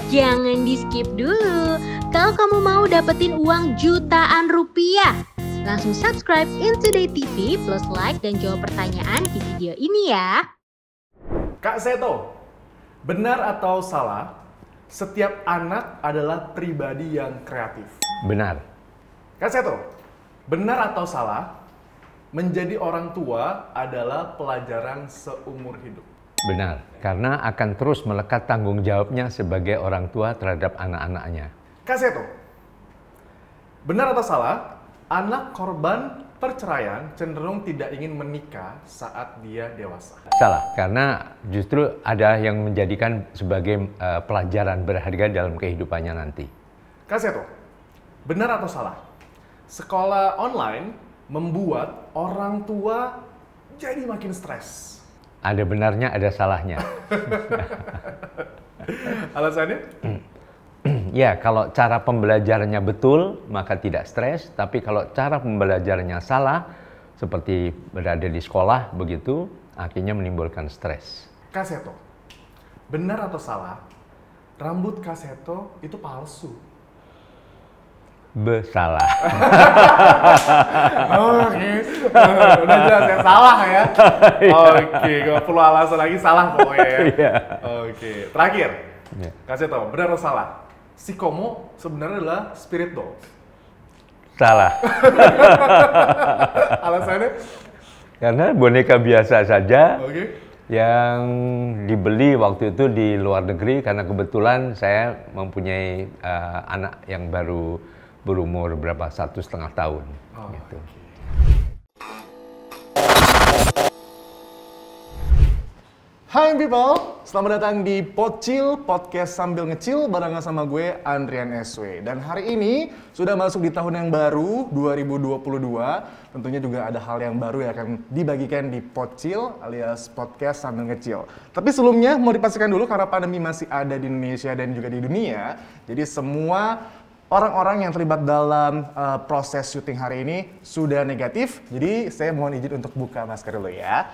Jangan di skip dulu. Kalau kamu mau dapetin uang jutaan rupiah, langsung subscribe Intoday TV plus like dan jawab pertanyaan di video ini ya. Kak Seto, benar atau salah, setiap anak adalah pribadi yang kreatif? Benar. Kak Seto, benar atau salah, menjadi orang tua adalah pelajaran seumur hidup? Benar, karena akan terus melekat tanggung jawabnya sebagai orang tua terhadap anak-anaknya. Kak Seto, benar atau salah, anak korban perceraian cenderung tidak ingin menikah saat dia dewasa? Salah, karena justru ada yang menjadikan sebagai pelajaran berharga dalam kehidupannya nanti. Kak Seto, benar atau salah, sekolah online membuat orang tua jadi makin stres? Ada benarnya, ada salahnya. Alasannya? Ya, kalau cara pembelajarannya betul, maka tidak stres. Tapi kalau cara pembelajarannya salah, seperti berada di sekolah, begitu, akhirnya menimbulkan stres. Kak Seto, benar atau salah, rambut Kak Seto itu palsu? Salah. Oke, udah jelas ya, salah ya. Oke, gak perlu alasan lagi, salah pokoknya ya. Iya. Oke, terakhir, Iya. Kak Seto, benar atau salah, si Komo sebenarnya adalah spirit doll? Salah. Alasannya? Karena boneka biasa saja Oke. yang dibeli waktu itu di luar negeri karena kebetulan saya mempunyai anak yang baru berumur berapa 1,5 tahun. Oh, Gitu. Hai people, selamat datang di Pocil, podcast sambil ngecil barengan sama gue Andrian SW. Dan hari ini sudah masuk di tahun yang baru 2022. Tentunya juga ada hal yang baru yang akan dibagikan di Pocil alias podcast sambil ngecil. Tapi sebelumnya mau dipastikan dulu karena pandemi masih ada di Indonesia dan juga di dunia. Jadi semua orang-orang yang terlibat dalam proses syuting hari ini sudah negatif. Jadi saya mohon izin untuk buka masker dulu ya.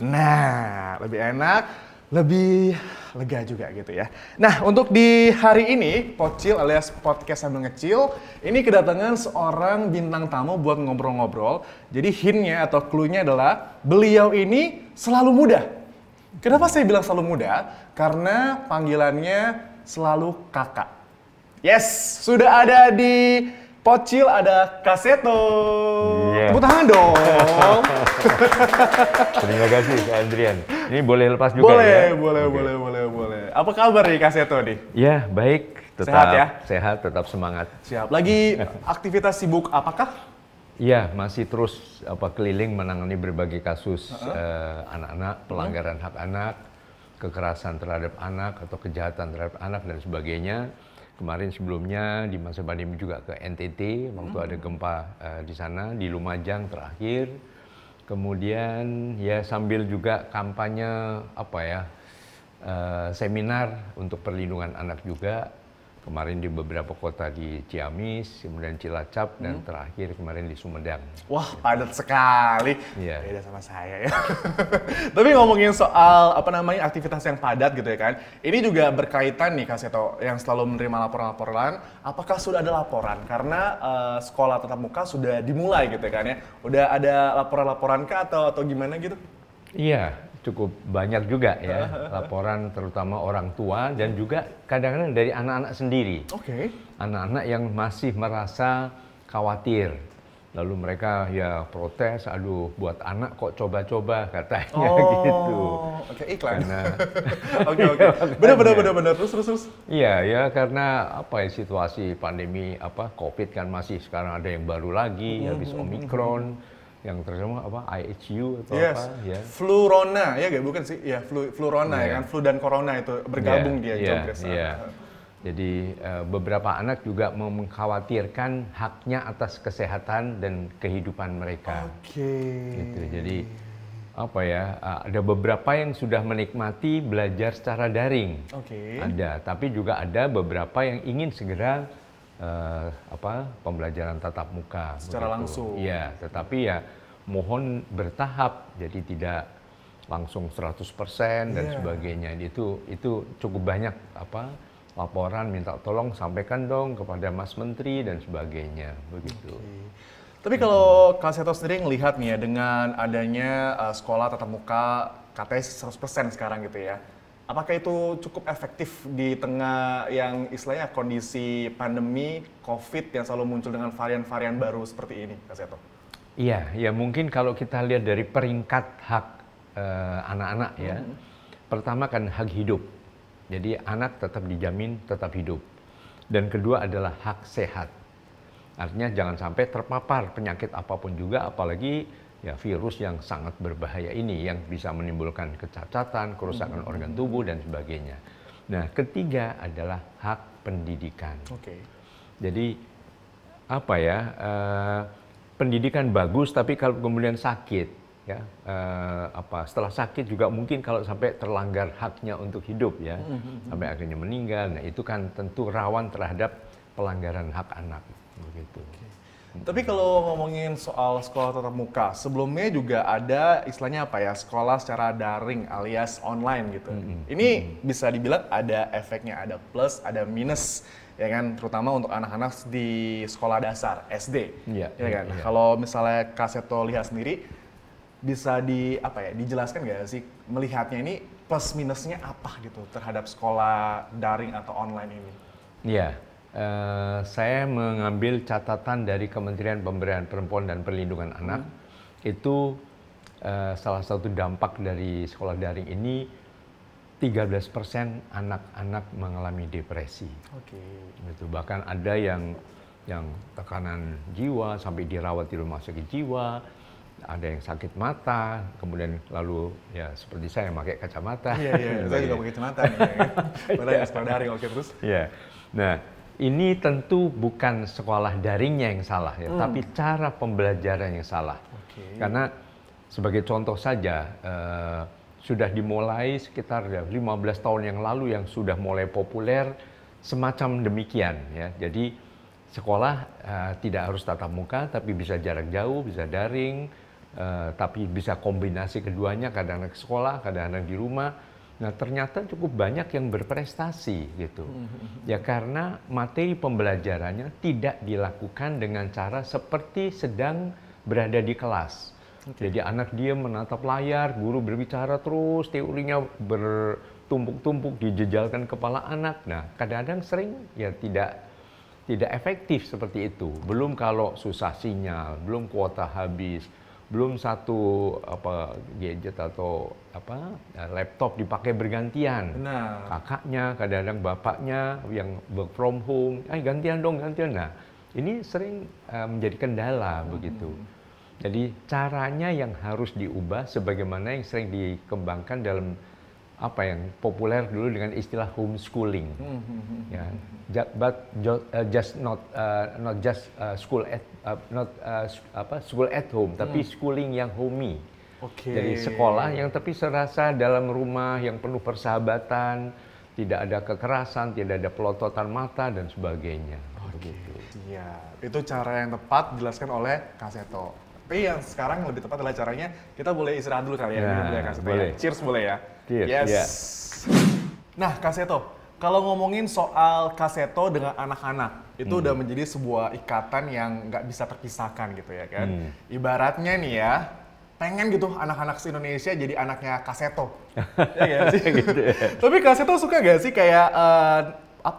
Nah, lebih enak, lebih lega juga gitu ya. Nah, untuk di hari ini, Pocil alias podcast sambil ngecil, ini kedatangan seorang bintang tamu buat ngobrol-ngobrol. Jadi hintnya atau clue-nya adalah beliau ini selalu muda. Kenapa saya bilang selalu muda? Karena panggilannya selalu kakak. Yes, sudah ada di Pocil, ada Kak Seto. Yeah. Tepuk tangan dong. Terima kasih Kak Andrian. Ini boleh lepas juga ya? Boleh. Apa kabar nih Kak Seto nih? Ya, baik. Tetap Sehat ya? Sehat, tetap semangat. Siap. Lagi aktivitas sibuk apakah? Iya, masih terus keliling menangani berbagai kasus anak-anak, pelanggaran hak anak, kekerasan terhadap anak atau kejahatan terhadap anak dan sebagainya. Kemarin sebelumnya di masa pandemi juga ke NTT waktu ada gempa di sana, di Lumajang terakhir. Kemudian ya sambil juga kampanye seminar untuk perlindungan anak juga. Kemarin di beberapa kota di Ciamis, kemudian Cilacap, dan terakhir kemarin di Sumedang. Wah, padat sekali. Iya. Beda sama saya ya. Tapi ngomongin soal aktivitas yang padat gitu ya kan. Ini juga berkaitan nih Kak Seto yang selalu menerima laporan-laporan. Apakah sudah ada laporan? Karena sekolah tatap muka sudah dimulai gitu ya kan ya. Udah ada laporan-laporan kah atau gimana gitu? Iya, cukup banyak juga ya laporan terutama orang tua dan juga kadang-kadang dari anak-anak sendiri. Oke. Anak-anak yang masih merasa khawatir. Lalu mereka ya protes, aduh buat anak kok coba-coba katanya gitu. Oke, iklan. Karena Oke. Benar. Terus. Iya ya karena situasi pandemi COVID kan masih sekarang ada yang baru lagi habis Omikron. Yang terjemah IHU atau yes. ya. Flurona ya bukan sih? Ya, Flurona ya kan, flu dan corona itu bergabung dia jobdesk. Jadi beberapa anak juga mengkhawatirkan haknya atas kesehatan dan kehidupan mereka. Oke. Gitu. Jadi ada beberapa yang sudah menikmati belajar secara daring. Oke. Ada, tapi juga ada beberapa yang ingin segera pembelajaran tatap muka secara begitu. langsung. Iya, tetapi ya mohon bertahap, jadi tidak langsung 100% dan sebagainya. Itu cukup banyak laporan minta tolong sampaikan dong kepada Mas Menteri dan sebagainya begitu. Tapi kalau Kak Seto sendiri ngelihat nih ya dengan adanya sekolah tatap muka katanya 100% sekarang gitu ya. Apakah itu cukup efektif di tengah yang istilahnya kondisi pandemi COVID yang selalu muncul dengan varian-varian baru seperti ini, Kak Seto? Iya, ya mungkin kalau kita lihat dari peringkat hak anak-anak ya. Pertama kan hak hidup. Jadi anak tetap dijamin tetap hidup. Dan kedua adalah hak sehat. Artinya jangan sampai terpapar penyakit apapun juga, apalagi ya virus yang sangat berbahaya ini yang bisa menimbulkan kecacatan, kerusakan organ tubuh dan sebagainya. Nah, ketiga adalah hak pendidikan. Jadi apa ya? Pendidikan bagus, tapi kalau kemudian sakit, ya setelah sakit juga mungkin kalau sampai terlanggar haknya untuk hidup ya, sampai akhirnya meninggal. Nah, itu kan tentu rawan terhadap pelanggaran hak anak, begitu. Tapi kalau ngomongin soal sekolah tatap muka, sebelumnya juga ada istilahnya sekolah secara daring alias online gitu. Ini bisa dibilang ada efeknya, ada plus, ada minus, ya kan? Terutama untuk anak-anak di sekolah dasar, SD. Ya kan? Kalau misalnya Kak Seto lihat sendiri, bisa dijelaskan nggak sih melihatnya ini plus minusnya apa gitu terhadap sekolah daring atau online ini? Iya. Saya mengambil catatan dari Kementerian Pemberdayaan Perempuan dan Perlindungan Anak. Itu salah satu dampak dari sekolah daring ini 13% anak-anak mengalami depresi. Gitu. Bahkan ada yang tekanan jiwa sampai dirawat di rumah sakit jiwa, ada yang sakit mata, kemudian lalu ya seperti saya pakai kacamata. Iya, saya juga pakai kacamata nih. Padahal sekolah daring, terus. Iya. Nah, ini tentu bukan sekolah daringnya yang salah ya, tapi cara pembelajaran yang salah. Karena sebagai contoh saja, sudah dimulai sekitar 15 tahun yang lalu yang sudah mulai populer semacam demikian ya. Jadi sekolah tidak harus tatap muka, tapi bisa jarak jauh, bisa daring, tapi bisa kombinasi keduanya, kadang-kadang ke sekolah, kadang-kadang di rumah. Nah, ternyata cukup banyak yang berprestasi gitu. Ya karena materi pembelajarannya tidak dilakukan dengan cara seperti sedang berada di kelas. Jadi anak dia menatap layar, guru berbicara terus, teorinya bertumpuk-tumpuk dijejalkan kepala anak. Nah, kadang-kadang sering ya tidak efektif seperti itu. Belum kalau susah sinyal, belum kuota habis, belum satu gadget atau laptop dipakai bergantian. Kakaknya, kadang-kadang bapaknya yang work from home, gantian dong, gantian. Nah, ini sering menjadi kendala begitu. Jadi caranya yang harus diubah sebagaimana yang sering dikembangkan dalam yang populer dulu dengan istilah homeschooling. Ya, not just school at home, tapi schooling yang homey. Jadi sekolah yang tapi serasa dalam rumah yang penuh persahabatan, tidak ada kekerasan, tidak ada pelototan mata dan sebagainya. Iya, itu cara yang tepat dijelaskan oleh Kak Seto. Tapi yang sekarang lebih tepat adalah caranya kita boleh istirahat dulu kali ya. Boleh, Kak Seto, boleh. Ya. Cheers boleh ya. Cheers. Yes. Yeah. Nah, Kak Seto, kalau ngomongin soal Kak Seto dengan anak-anak, itu udah menjadi sebuah ikatan yang nggak bisa terpisahkan gitu ya kan. Ibaratnya nih ya, pengen gitu anak-anak se-Indonesia jadi anaknya Kak Seto. Ya gak sih? Gitu ya. Tapi Kak Seto suka gak sih kayak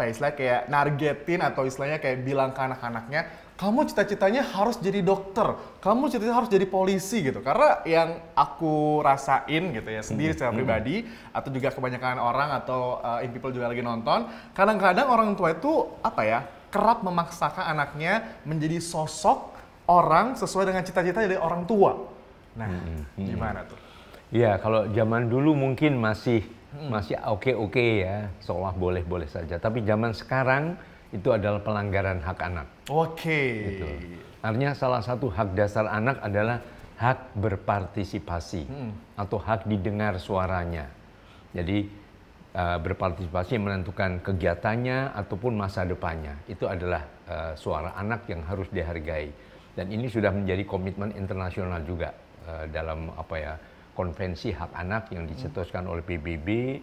istilahnya kayak nargetin atau istilahnya kayak bilang ke anak-anaknya, kamu cita-citanya harus jadi dokter, kamu cita-citanya harus jadi polisi gitu. Karena yang aku rasain gitu ya sendiri secara pribadi, atau juga kebanyakan orang atau in people juga lagi nonton, kadang-kadang orang tua itu kerap memaksakan anaknya menjadi sosok orang sesuai dengan cita-cita dari orang tua. Nah, gimana tuh? Ya, kalau zaman dulu mungkin masih oke ya, seolah boleh-boleh saja. Tapi zaman sekarang itu adalah pelanggaran hak anak. Gitu. Artinya salah satu hak dasar anak adalah hak berpartisipasi atau hak didengar suaranya. Jadi berpartisipasi menentukan kegiatannya ataupun masa depannya. Itu adalah suara anak yang harus dihargai. Dan ini sudah menjadi komitmen internasional juga dalam konvensi hak anak yang dicetuskan oleh PBB,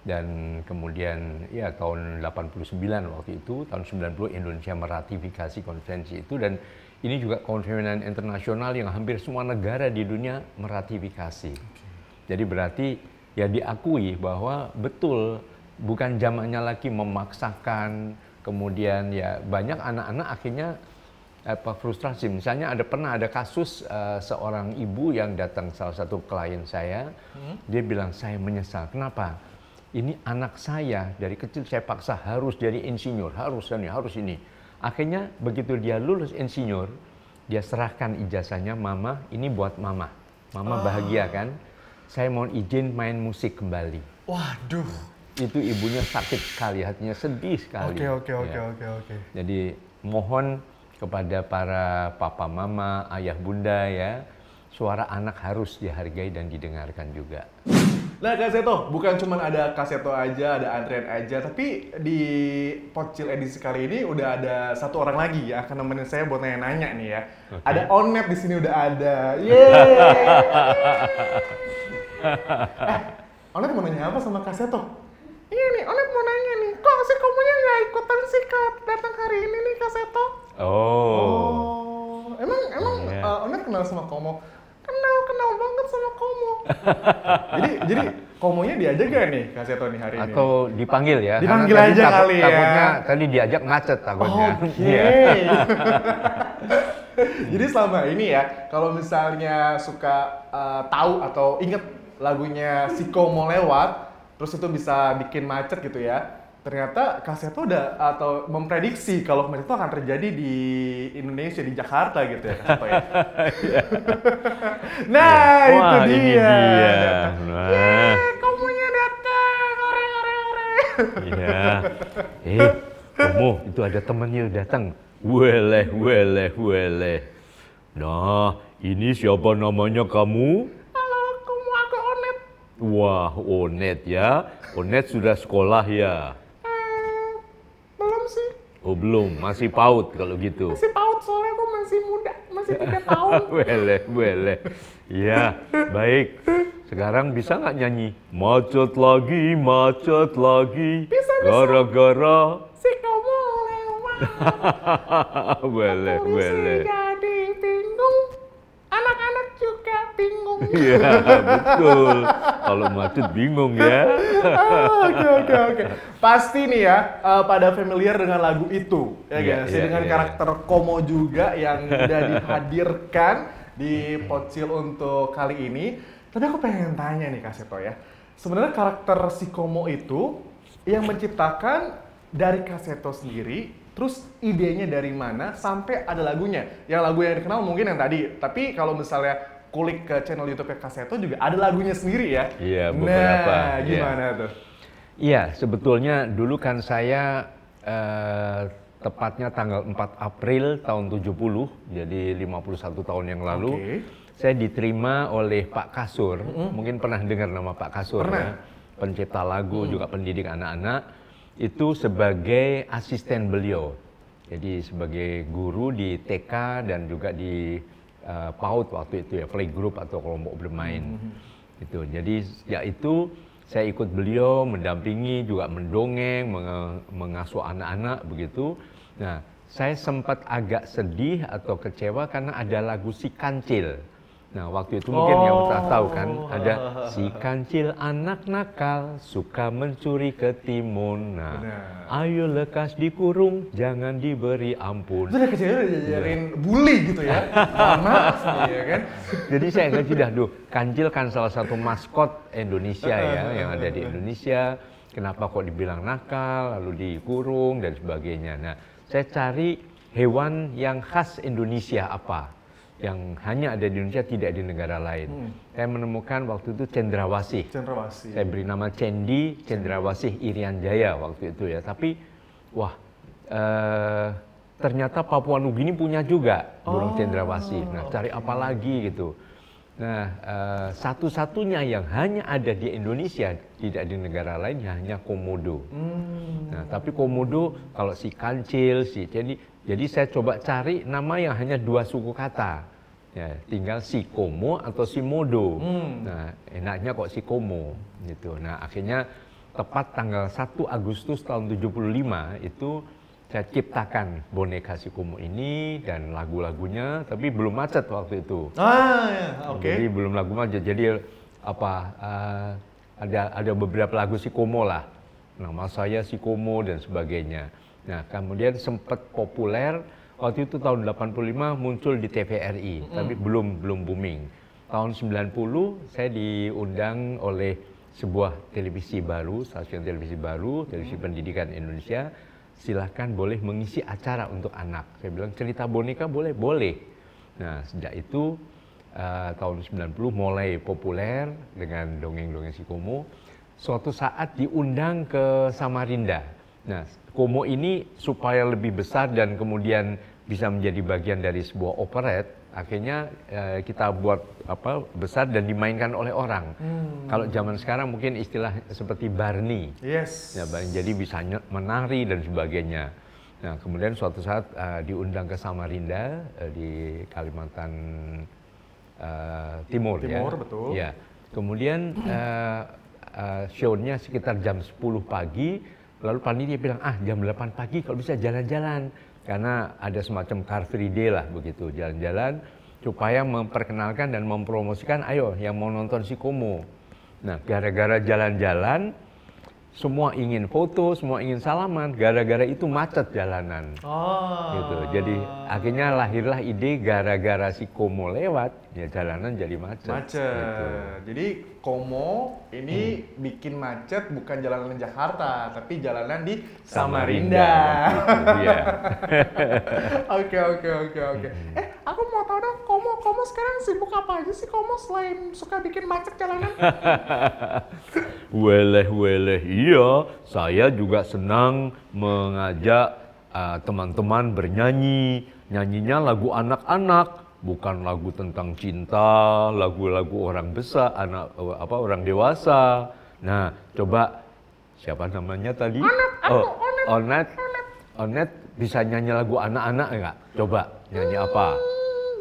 dan kemudian ya tahun 89 waktu itu, tahun 90 Indonesia meratifikasi konvensi itu, dan ini juga konvensi internasional yang hampir semua negara di dunia meratifikasi. Jadi berarti ya diakui bahwa betul bukan zamannya lagi memaksakan, kemudian ya banyak anak-anak akhirnya frustrasi. Misalnya pernah ada kasus seorang ibu yang datang salah satu klien saya, dia bilang saya menyesal. Kenapa? Ini anak saya dari kecil saya paksa harus jadi insinyur, harus ini. Akhirnya begitu dia lulus insinyur, dia serahkan ijazahnya, mama, ini buat mama. Mama bahagia kan? Saya mau izin main musik kembali. Waduh. Itu ibunya sakit sekali, hatinya sedih sekali. Oke. Jadi mohon kepada para papa mama, ayah bunda ya, suara anak harus dihargai dan didengarkan juga. Nah Kak Seto, bukan cuma ada Kak Seto aja, ada Andrian aja, tapi di Pocil edisi kali ini udah ada satu orang lagi yang akan nemenin saya buat nanya-nanya nih ya. Okay. Ada Onet di sini udah ada. Onet mau nanya apa sama Kak Seto? Iya nih, Onet mau nanya nih, kok si Komonya nggak ikutan sih Kak datang hari ini nih Kak Seto? Emang Onet kenal sama Komo? Kenal banget sama Komo. jadi Komonya diajak gak nih Kak Seto nih hari ini? Atau dipanggil ya? Dipanggil aja kali ya. Takutnya tadi diajak macet takutnya. Jadi selama ini ya, kalau misalnya suka tahu atau inget lagunya Si Komo Lewat, terus itu bisa bikin macet gitu ya. Ternyata Kak Seto udah atau memprediksi kalau macet itu akan terjadi di Indonesia, di Jakarta gitu ya Kak Seto ya. Nah, itu dia. Nah. Komonya datang. Ore. Iya. Komo, itu ada temennya datang. Weleh. Nah, ini siapa namanya kamu? Halo, aku Onet. Wah, Onet ya. Onet sudah sekolah ya? Belum sih. Oh belum, masih PAUD kalau gitu. Masih PAUD soalnya aku masih muda, masih 3 tahun. Weleh. Ya, baik. Sekarang bisa nggak nyanyi? Macet lagi. Bisa. Gara-gara. Si Komo lewat. Weleh. Polisi jadi bingung. Anak-anak juga bingung. Iya, betul. Kalau macet bingung ya. Oke. Pasti nih ya, pada familiar dengan lagu itu, ya guys. Dengan karakter Komo juga yang udah dihadirkan di Pocil untuk kali ini. Tapi aku pengen tanya nih Kak Seto ya, sebenarnya karakter si Komo itu yang menciptakan dari Kak Seto sendiri, terus idenya dari mana sampai ada lagunya? Yang lagu yang dikenal mungkin yang tadi, tapi kalau misalnya kulik ke channel YouTube Kak Seto juga ada lagunya sendiri ya? Iya, beberapa. Nah, gimana tuh? Iya, sebetulnya dulu kan saya tepatnya tanggal 4 April tahun 70, jadi 51 tahun yang lalu, saya diterima oleh Pak Kasur. Mungkin pernah dengar nama Pak Kasur ya? Pencipta lagu, juga pendidik anak-anak. Itu sebagai asisten beliau. Jadi sebagai guru di TK dan juga di PAUD waktu itu ya, playgroup atau kelompok bermain. Itu. Jadi ya itu saya ikut beliau mendampingi, juga mendongeng, mengasuh anak-anak begitu. Nah, saya sempat agak sedih atau kecewa karena ada lagu Si Kancil. Nah, waktu itu mungkin yang kita tahu kan, ada si kancil anak nakal, suka mencuri ketimun. Nah, ayo lekas dikurung, jangan diberi ampun. Itu udah kecilnya udah diajarin bully gitu ya, maaf ya kan. Jadi saya nggak sudah kancil kan salah satu maskot Indonesia ya, yang ada di Indonesia. Kenapa kok dibilang nakal, lalu dikurung dan sebagainya. Nah, saya cari hewan yang khas Indonesia apa? Yang hanya ada di Indonesia, tidak di negara lain. Saya menemukan waktu itu cendrawasih. Saya beri nama Cendi Cendrawasih Irian Jaya waktu itu ya. Tapi wah, ternyata Papua Nugini punya juga burung cendrawasih. Nah, cari apa lagi gitu. Nah, satu-satunya yang hanya ada di Indonesia, tidak di negara lain, hanya komodo. Nah, tapi komodo kalau si kancil, si cendi, jadi saya coba cari nama yang hanya 2 suku kata. Ya, tinggal si Komo atau si Modo. Nah, enaknya kok si Komo gitu. Nah, akhirnya tepat tanggal 1 Agustus tahun 75 itu saya ciptakan boneka si Komo ini dan lagu-lagunya, tapi belum macet waktu itu. Ya, oke. Jadi belum lagu macet. Jadi ada beberapa lagu si Komo lah. Nama saya si Komo dan sebagainya. Nah, kemudian sempat populer waktu itu tahun 85 muncul di TVRI, tapi belum booming. Tahun 90 saya diundang oleh sebuah televisi baru, stasiun televisi baru, televisi pendidikan Indonesia. Silahkan boleh mengisi acara untuk anak. Saya bilang cerita boneka boleh. Nah, sejak itu tahun 90 mulai populer dengan dongeng-dongeng si Komo. Suatu saat diundang ke Samarinda. Nah, Komo ini supaya lebih besar dan kemudian bisa menjadi bagian dari sebuah operet, akhirnya kita buat besar dan dimainkan oleh orang. Kalau zaman sekarang mungkin istilah seperti Barney. Yes. Ya, jadi bisa menari dan sebagainya. Nah, kemudian suatu saat diundang ke Samarinda di Kalimantan Timur ya. Betul. Ya. Kemudian show-nya sekitar jam 10 pagi, lalu panitia bilang, jam 8 pagi kalau bisa jalan-jalan. Karena ada semacam Car Free Day lah begitu, jalan-jalan supaya memperkenalkan dan mempromosikan, ayo yang mau nonton si Komo. Nah, gara-gara jalan-jalan, semua ingin foto, semua ingin salaman, gara-gara itu macet jalanan. Gitu. Jadi akhirnya lahirlah ide gara-gara si Komo lewat, ya jalanan jadi macet. Gitu. Jadi Komo ini bikin macet bukan jalanan Jakarta, tapi jalanan di Samarinda. Iya. Oke. Aku mau tahu dong, Komo sekarang sibuk apa aja sih Komo selain suka bikin macet jalanan? Weleh, iya. Saya juga senang mengajak teman-teman bernyanyi. Nyanyinya lagu anak-anak. Bukan lagu tentang cinta, lagu-lagu orang besar, orang dewasa. Nah, coba siapa namanya tadi? Onet bisa nyanyi lagu anak-anak enggak? Coba nyanyi apa?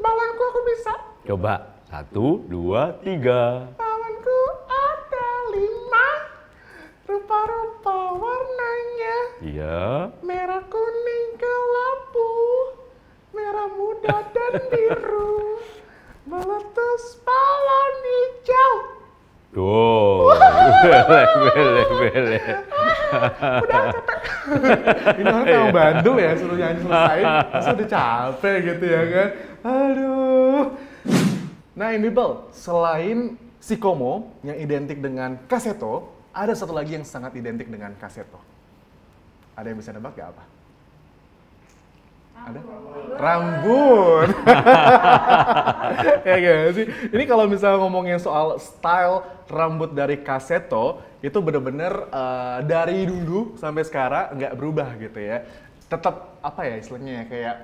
Balonku aku bisa. Coba 1, 2, 3. Balonku ada 5, rupa-rupa warnanya. Iya. Merah, kuning, kelabu, merah muda dan biru, meletus balon hijau. Tuh, beleh. Udah capek. Ini orang tahu Bandung ya, suruh nyanyi selesai, masa udah capek gitu ya kan. Aduh. Nah ini Bel, selain si Komo yang identik dengan Kaseto, ada satu lagi yang sangat identik dengan Kaseto. Ada yang bisa nebak gak apa? Ada? Rambut. Ya gak sih? Ini kalau misalnya ngomongin soal style rambut dari Kaseto, itu bener-bener dari dulu sampai sekarang nggak berubah gitu ya. Tetap apa ya istilahnya ya, kayak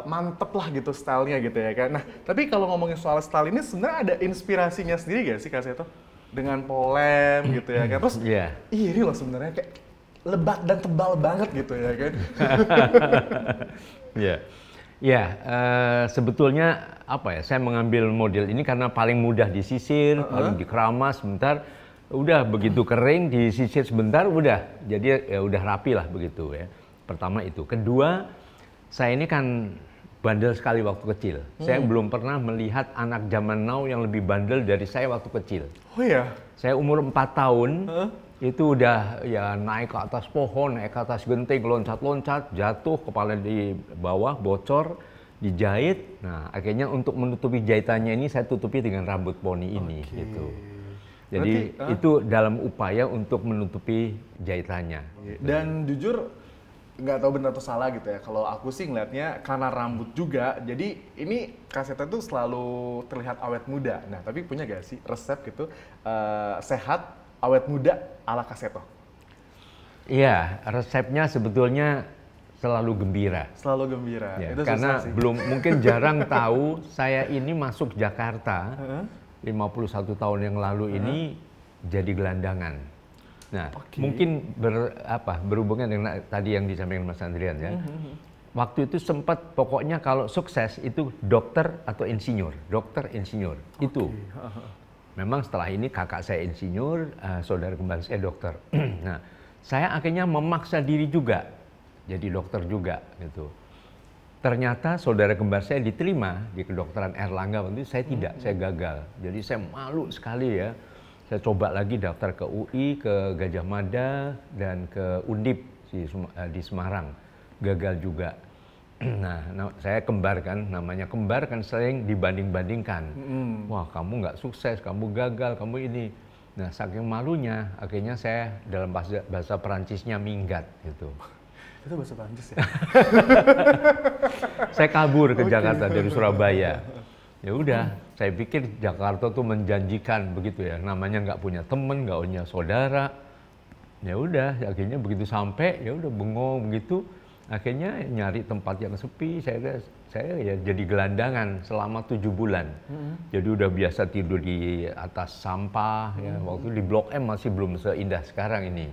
mantep lah gitu stylenya gitu ya kan. Nah tapi kalau ngomongin soal style ini sebenarnya ada inspirasinya sendiri gak sih Kaseto? Dengan polem gitu ya kan. Terus ini loh sebenarnya kayak lebat dan tebal banget gitu ya kan. Sebetulnya apa ya, saya mengambil model ini karena paling mudah disisir, paling dikeramas sebentar, udah begitu kering disisir sebentar udah, jadi ya udah rapi lah begitu ya. Pertama itu. Kedua, saya ini kan bandel sekali waktu kecil. Saya belum pernah melihat anak zaman now yang lebih bandel dari saya waktu kecil. Oh ya? Saya umur 4 tahun, itu udah ya naik ke atas pohon, naik ke atas genting, loncat-loncat, jatuh, kepala di bawah, bocor, dijahit. Nah, akhirnya untuk menutupi jahitannya ini saya tutupi dengan rambut poni ini gitu. Jadi berarti, itu dalam upaya untuk menutupi jahitannya. Dan jujur nggak tahu benar atau salah gitu ya. Kalau aku sih ngelihatnya karena rambut juga, jadi ini Kaseto tuh selalu terlihat awet muda. Nah, tapi punya gak sih resep gitu sehat awet muda ala Kaseto? Iya, resepnya sebetulnya selalu gembira. Selalu gembira. Ya, itu karena mungkin jarang tahu saya ini masuk Jakarta 51 tahun yang lalu ini jadi gelandangan. Nah, mungkin berhubungan dengan tadi yang disampaikan Mas Andrian ya. waktu itu sempat pokoknya kalau sukses itu dokter atau insinyur, dokter insinyur itu. Memang setelah ini kakak saya insinyur, saudara kembar saya dokter. Nah, saya akhirnya memaksa diri juga jadi dokter juga gitu. Ternyata saudara kembar saya diterima di kedokteran Erlangga, waktu itu saya tidak, saya gagal. Jadi saya malu sekali ya. Saya coba lagi daftar ke UI, ke Gajah Mada, dan ke Undip di Semarang. Gagal juga. Nah, saya kembar kan, namanya kembar kan sering dibanding-bandingkan. Wah, kamu nggak sukses, kamu gagal, kamu ini. Nah, saking malunya, akhirnya saya dalam bahasa Perancisnya minggat gitu. Itu bahasa Prancis ya? Saya kabur ke Jakarta dari Surabaya. Ya udah, saya pikir Jakarta tuh menjanjikan begitu ya. Namanya nggak punya temen, nggak punya saudara. Ya udah, akhirnya begitu sampai, ya udah bengong begitu. Akhirnya nyari tempat yang sepi. Saya ya jadi gelandangan selama 7 bulan. Jadi udah biasa tidur di atas sampah. Ya. Waktu di Blok M masih belum seindah sekarang ini.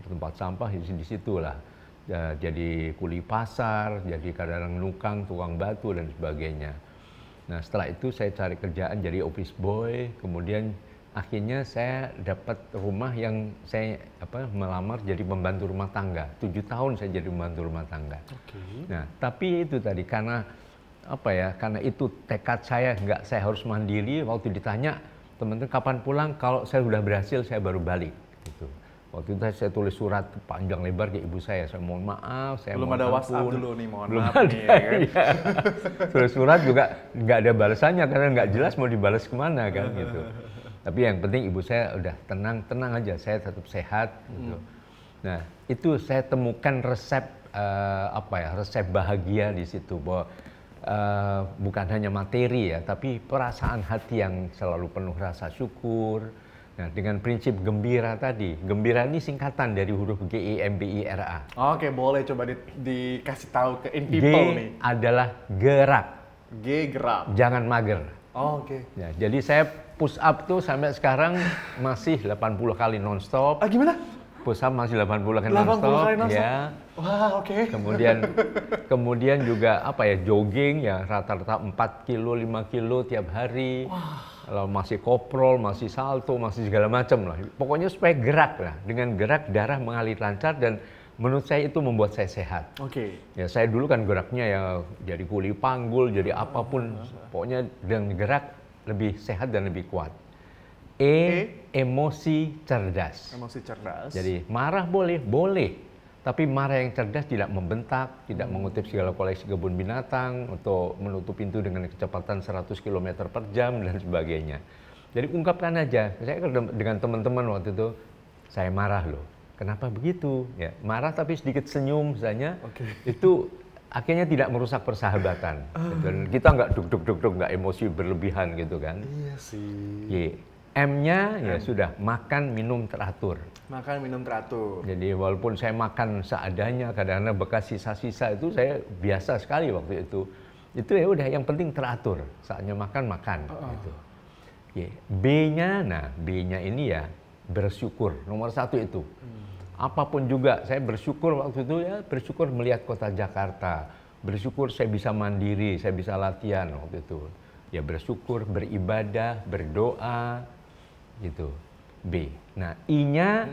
Tempat sampah di situ lah. Ya, jadi kuli pasar, jadi kadang-kadang nukang, tukang batu dan sebagainya. Nah, setelah itu saya cari kerjaan jadi office boy, kemudian akhirnya saya dapat rumah yang saya melamar jadi pembantu rumah tangga. 7 tahun saya jadi pembantu rumah tangga. Nah, tapi itu tadi karena karena itu tekad saya, saya harus mandiri. Waktu ditanya teman-teman kapan pulang, kalau saya sudah berhasil saya baru balik. Gitu. Waktu itu saya tulis surat panjang lebar ke ibu saya mohon maaf, saya belum ada WhatsApp dulu nih, mohon maaf nih. Ya. Tulis surat juga nggak ada balasannya karena nggak jelas mau dibalas kemana kan gitu. Tapi yang penting ibu saya udah tenang aja, saya tetap sehat. Gitu. Nah itu saya temukan resep resep bahagia di situ bahwa bukan hanya materi ya, tapi perasaan hati yang selalu penuh rasa syukur. Nah, dengan prinsip gembira tadi, gembira ini singkatan dari huruf GEMBIRA. Oke, boleh coba dikasih tahu ke in people nih. G adalah gerak. G gerak. Jangan mager. Oke. Ya, jadi saya push up tuh sampai sekarang masih 80 kali nonstop. Gimana? Push up masih 80 kali nonstop. Ya. Wah, oke. Kemudian juga jogging ya rata-rata 4 kilo, 5 kilo tiap hari. Wah. Kalau masih koprol, masih salto, masih segala macam lah. Pokoknya supaya gerak lah. Dengan gerak darah mengalir lancar dan menurut saya itu membuat saya sehat. Oke. Ya saya dulu kan geraknya ya jadi kuli panggul, jadi apapun. Pokoknya dengan gerak lebih sehat dan lebih kuat. Emosi cerdas. Emosi cerdas. Jadi marah boleh. Tapi marah yang cerdas tidak membentak, tidak mengutip segala koleksi kebun binatang, atau menutup pintu dengan kecepatan 100 km per jam, dan sebagainya. Jadi ungkapkan aja. Saya dengan teman-teman waktu itu, saya marah loh. Kenapa begitu? Ya, marah tapi sedikit senyum misalnya, itu akhirnya tidak merusak persahabatan. Dan kita nggak duk-duk, nggak emosi berlebihan gitu kan. Iya sih. M-nya ya sudah, makan minum teratur. Makan minum teratur. Jadi walaupun saya makan seadanya, kadang-kadang bekas sisa-sisa itu saya biasa sekali waktu itu. Itu ya udah yang penting teratur. Saatnya makan gitu. B-nya ini ya bersyukur. Nomor 1 itu. Apapun juga saya bersyukur waktu itu ya, bersyukur melihat kota Jakarta. Bersyukur saya bisa mandiri, saya bisa latihan waktu itu. Ya bersyukur, beribadah, berdoa, gitu. B. Nah, I-nya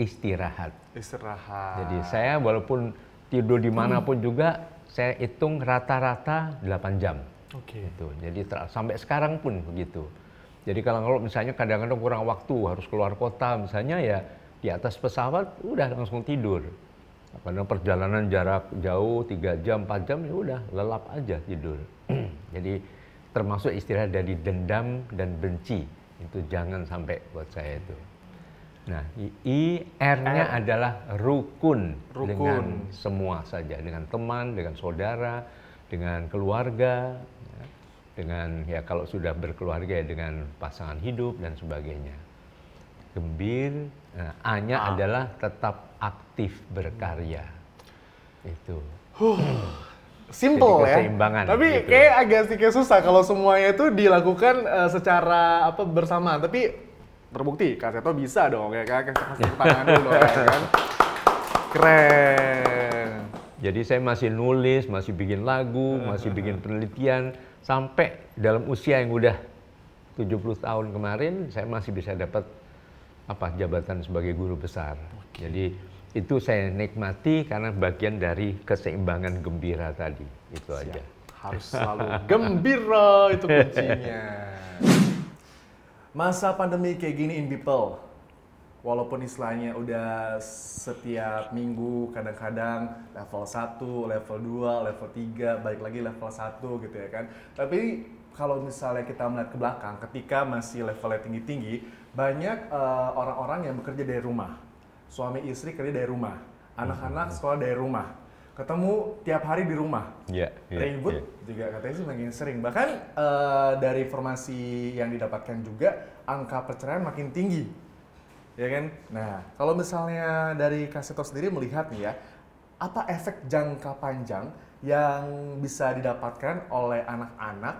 istirahat. Istirahat. Jadi saya walaupun tidur dimanapun juga, saya hitung rata-rata 8 jam. Gitu. Jadi sampai sekarang pun begitu. Jadi kalau misalnya kadang-kadang kurang waktu, harus keluar kota misalnya ya, di atas pesawat udah langsung tidur. Karena perjalanan jarak jauh 3 jam, 4 jam ya udah lelap aja tidur. Jadi termasuk istirahat dari dendam dan benci. Itu jangan sampai buat saya itu. Nah, R-nya adalah rukun dengan semua saja, dengan teman, dengan saudara, dengan keluarga, ya, dengan ya kalau sudah berkeluarga ya dengan pasangan hidup dan sebagainya. Gembir, nah, A-nya adalah tetap aktif berkarya. Itu. Simple ya, tapi gitu. kayak agak sedikit susah kalau semuanya itu dilakukan secara bersamaan. Tapi terbukti Kak Seto bisa dong ya, kasih tangan dulu ya kan. Keren. Jadi saya masih nulis, masih bikin lagu, masih bikin penelitian, sampai dalam usia yang udah 70 tahun kemarin, saya masih bisa dapat jabatan sebagai guru besar. Jadi itu saya nikmati karena bagian dari keseimbangan gembira tadi. Itu aja. Harus selalu gembira, itu kuncinya. Masa pandemi kayak gini in people, walaupun istilahnya udah setiap minggu kadang-kadang level 1, level 2, level 3, balik lagi level 1 gitu ya kan. Tapi kalau misalnya kita melihat ke belakang, ketika masih levelnya tinggi-tinggi, banyak orang-orang yang bekerja dari rumah. Suami istri kerja dari rumah, anak-anak sekolah dari rumah. Ketemu tiap hari di rumah. Ribut juga katanya sih makin sering. Bahkan dari informasi yang didapatkan juga, angka perceraian makin tinggi. Ya kan? Nah, kalau misalnya dari Kak Seto sendiri melihat nih ya, apa efek jangka panjang yang bisa didapatkan oleh anak-anak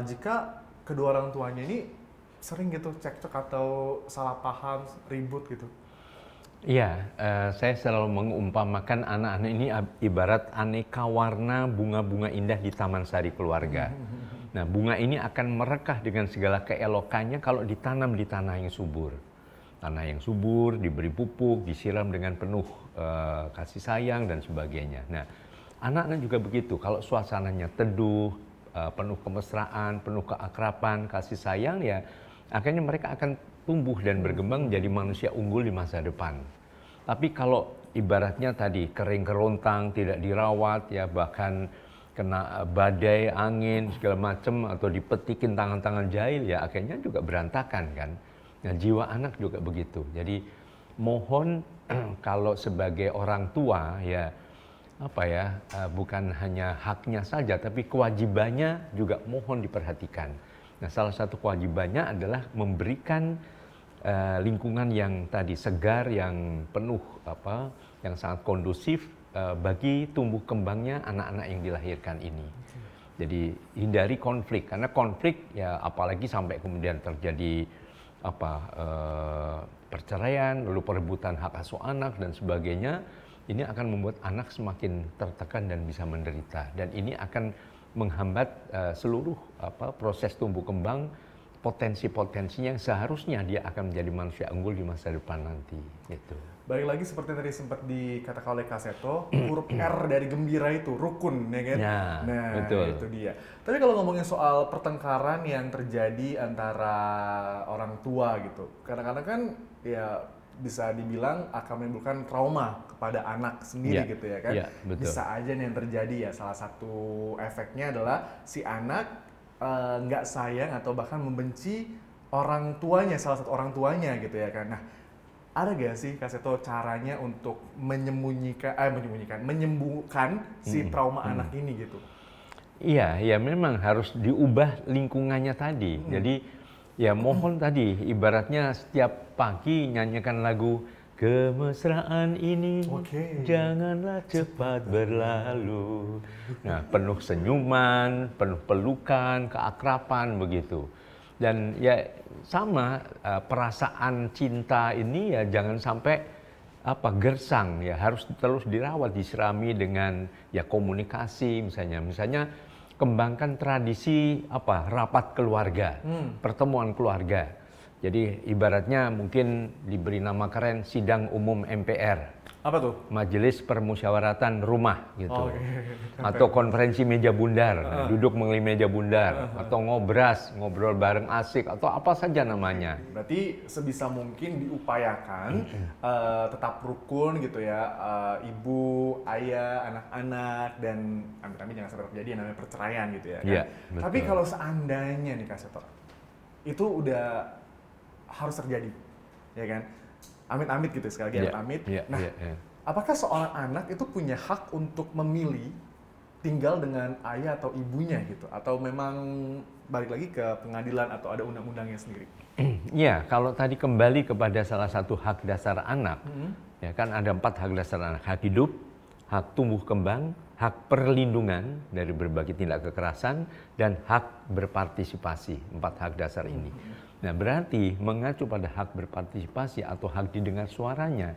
jika kedua orang tuanya ini sering gitu cekcok atau salah paham, ribut gitu? Iya, saya selalu mengumpamakan anak-anak ini ibarat aneka warna bunga-bunga indah di taman sari keluarga. Nah, bunga ini akan merekah dengan segala keelokannya kalau ditanam di tanah yang subur. Tanah yang subur, diberi pupuk, disiram dengan penuh kasih sayang dan sebagainya. Nah, anak-anak juga begitu. Kalau suasananya teduh, penuh kemesraan, penuh keakraban, kasih sayang, ya akhirnya mereka akan tumbuh dan berkembang menjadi manusia unggul di masa depan. Tapi kalau ibaratnya tadi kering kerontang, tidak dirawat, ya bahkan kena badai, angin, segala macam, atau dipetikin tangan-tangan jahil, ya akhirnya juga berantakan kan. Nah, jiwa anak juga begitu. Jadi mohon kalau sebagai orang tua ya bukan hanya haknya saja, tapi kewajibannya juga mohon diperhatikan. Nah, salah satu kewajibannya adalah memberikan lingkungan yang tadi segar, yang penuh yang sangat kondusif bagi tumbuh kembangnya anak-anak yang dilahirkan ini. Jadi hindari konflik, karena konflik ya apalagi sampai kemudian terjadi perceraian, lalu perebutan hak asuh anak dan sebagainya, ini akan membuat anak semakin tertekan dan bisa menderita, dan ini akan menghambat seluruh proses tumbuh kembang, potensi-potensinya yang seharusnya dia akan menjadi manusia unggul di masa depan nanti. Gitu. Baik lagi seperti tadi sempat dikatakan oleh Kak Seto, huruf R dari gembira itu rukun, ya kan? Nah, betul. Itu dia. Tapi kalau ngomongin soal pertengkaran yang terjadi antara orang tua gitu, kadang-kadang kan ya bisa dibilang akan menimbulkan trauma kepada anak sendiri gitu ya kan? Betul. Bisa aja nih yang terjadi ya, salah satu efeknya adalah si anak nggak sayang atau bahkan membenci orang tuanya, salah satu orang tuanya gitu ya kan. Nah, ada gak sih Kak Seto caranya untuk menyembuhkan si trauma anak ini gitu? Iya, ya memang harus diubah lingkungannya tadi. Jadi ya mohon tadi, ibaratnya setiap pagi nyanyikan lagu kemesraan ini janganlah cepat berlalu. Nah, penuh senyuman, penuh pelukan, keakraban begitu. Dan ya sama perasaan cinta ini ya jangan sampai gersang, ya harus terus dirawat, disirami dengan ya komunikasi misalnya kembangkan tradisi rapat keluarga, pertemuan keluarga. Jadi ibaratnya mungkin diberi nama keren sidang umum MPR. Apa tuh? Majelis Permusyawaratan Rumah gitu. Atau konferensi meja bundar, duduk mengenai meja bundar, atau ngobras, ngobrol bareng asik, atau apa saja namanya. Berarti sebisa mungkin diupayakan tetap rukun gitu ya, ibu, ayah, anak-anak, dan amit-amit jangan sampai terjadi yang namanya perceraian gitu ya kan? Iya, tapi kalau seandainya nih Kak Seto, itu udah harus terjadi, ya kan? Amit-amit gitu sekali lagi, amit-amit. Nah, apakah seorang anak itu punya hak untuk memilih tinggal dengan ayah atau ibunya gitu? Atau memang balik lagi ke pengadilan atau ada undang-undangnya sendiri? Ya, kalau tadi kembali kepada salah satu hak dasar anak, ya kan ada 4 hak dasar anak: hak hidup, hak tumbuh kembang, hak perlindungan dari berbagai tindak kekerasan, dan hak berpartisipasi. 4 hak dasar ini. Nah, berarti mengacu pada hak berpartisipasi atau hak didengar suaranya,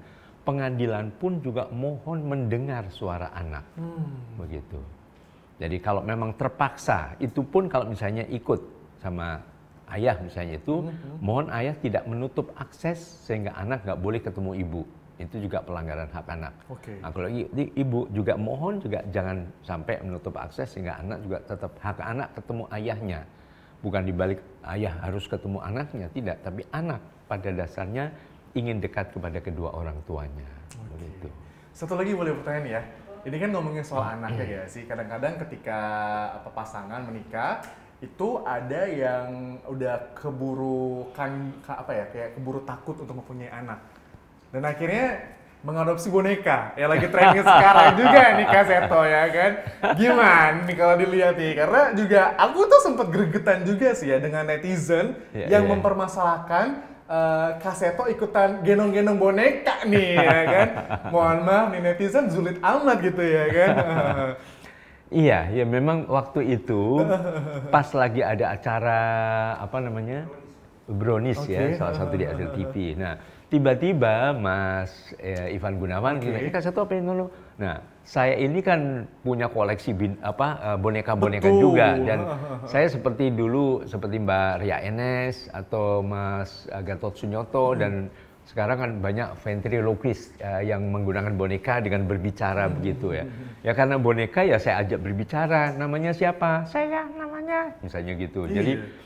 pengadilan pun juga mohon mendengar suara anak, begitu. Jadi kalau memang terpaksa, itu pun kalau misalnya ikut sama ayah misalnya itu, mohon ayah tidak menutup akses sehingga anak nggak boleh ketemu ibu. Itu juga pelanggaran hak anak. Nah, kalau ibu juga mohon juga jangan sampai menutup akses sehingga anak juga tetap hak anak ketemu ayahnya. Bukan dibalik ayah harus ketemu anaknya, tidak. Tapi anak pada dasarnya ingin dekat kepada kedua orang tuanya. Begitu. Satu lagi boleh pertanyaan ya. Ini kan ngomongin soal anak ya sih. Kadang-kadang ketika pasangan menikah itu ada yang udah keburu kayak keburu takut untuk mempunyai anak. Dan akhirnya mengadopsi boneka, ya lagi trending sekarang juga nih Kak Seto ya kan. Gimana nih kalau dilihat nih, karena juga aku tuh sempat gregetan juga sih ya dengan netizen yang mempermasalahkan Kak Seto ikutan gendong-gendong boneka nih ya kan. Mohon maaf nih netizen julid amat gitu ya kan. Iya, ya memang waktu itu pas lagi ada acara Brownies ya, salah satu di Adel TV. Nah, tiba-tiba Mas Ivan Gunawan bilang, Kak Seto apa yang dulu? Nah, saya ini kan punya koleksi boneka-boneka juga, dan saya seperti dulu seperti Mbak Ria Enes atau Mas Gatot Sunyoto dan sekarang kan banyak ventriloquist yang menggunakan boneka dengan berbicara begitu ya. Ya karena boneka ya saya ajak berbicara, namanya siapa? Saya namanya, misalnya gitu. Jadi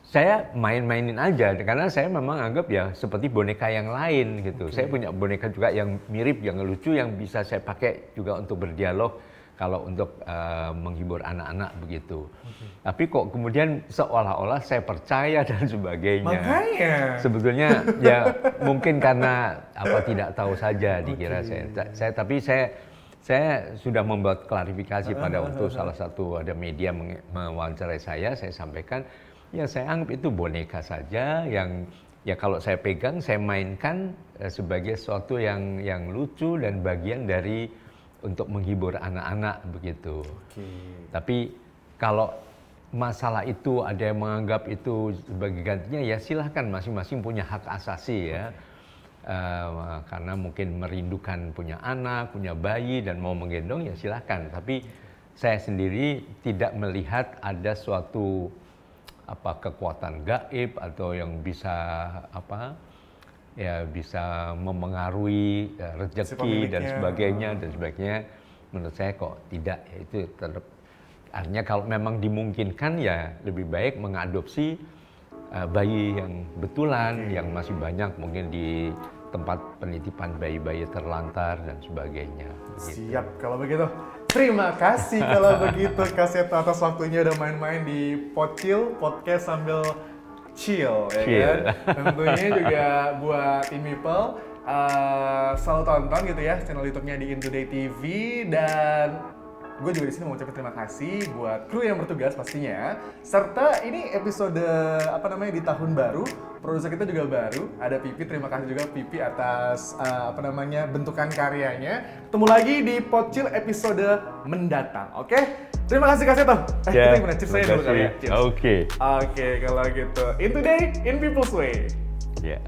saya main-mainin aja karena saya memang anggap ya seperti boneka yang lain gitu. Saya punya boneka juga yang mirip, yang lucu, yang bisa saya pakai juga untuk berdialog kalau untuk menghibur anak-anak begitu. Tapi kok kemudian seolah-olah saya percaya dan sebagainya. Makanya. Sebetulnya ya mungkin karena tidak tahu saja dikira tapi saya sudah membuat klarifikasi pada waktu salah satu ada media mewawancarai saya sampaikan ya saya anggap itu boneka saja yang ya kalau saya pegang, saya mainkan sebagai sesuatu yang lucu dan bagian dari untuk menghibur anak-anak begitu. Tapi kalau masalah itu ada yang menganggap itu sebagai gantinya ya silahkan, masing-masing punya hak asasi ya. Karena mungkin merindukan punya anak, punya bayi dan mau menggendong ya silahkan. Tapi saya sendiri tidak melihat ada suatu kekuatan gaib atau yang bisa bisa memengaruhi rezeki dan sebagainya. Menurut saya kok tidak, ya itu tetap artinya kalau memang dimungkinkan ya lebih baik mengadopsi bayi yang betulan yang masih banyak mungkin di tempat penitipan bayi-bayi terlantar dan sebagainya. Siap kalau begitu. Terima kasih kalau begitu Kak Seto atas waktunya udah main-main di Pocil Podcast Sambil Chill ya kan. Tentunya juga buat Team People selalu tonton gitu ya channel YouTube-nya di Intoday TV, dan gue juga di sini mau ucapin terima kasih buat kru yang bertugas pastinya. Serta ini episode di tahun baru, produser kita juga baru, ada Pipi. Terima kasih juga Pipi atas bentukan karyanya. Ketemu lagi di Pocil episode mendatang. Oke? Terima kasih Kak Seto. Kita gimana? Cheers saya dulu kali ya. Oke, kalau gitu. In Today, in People's Way. Yeah.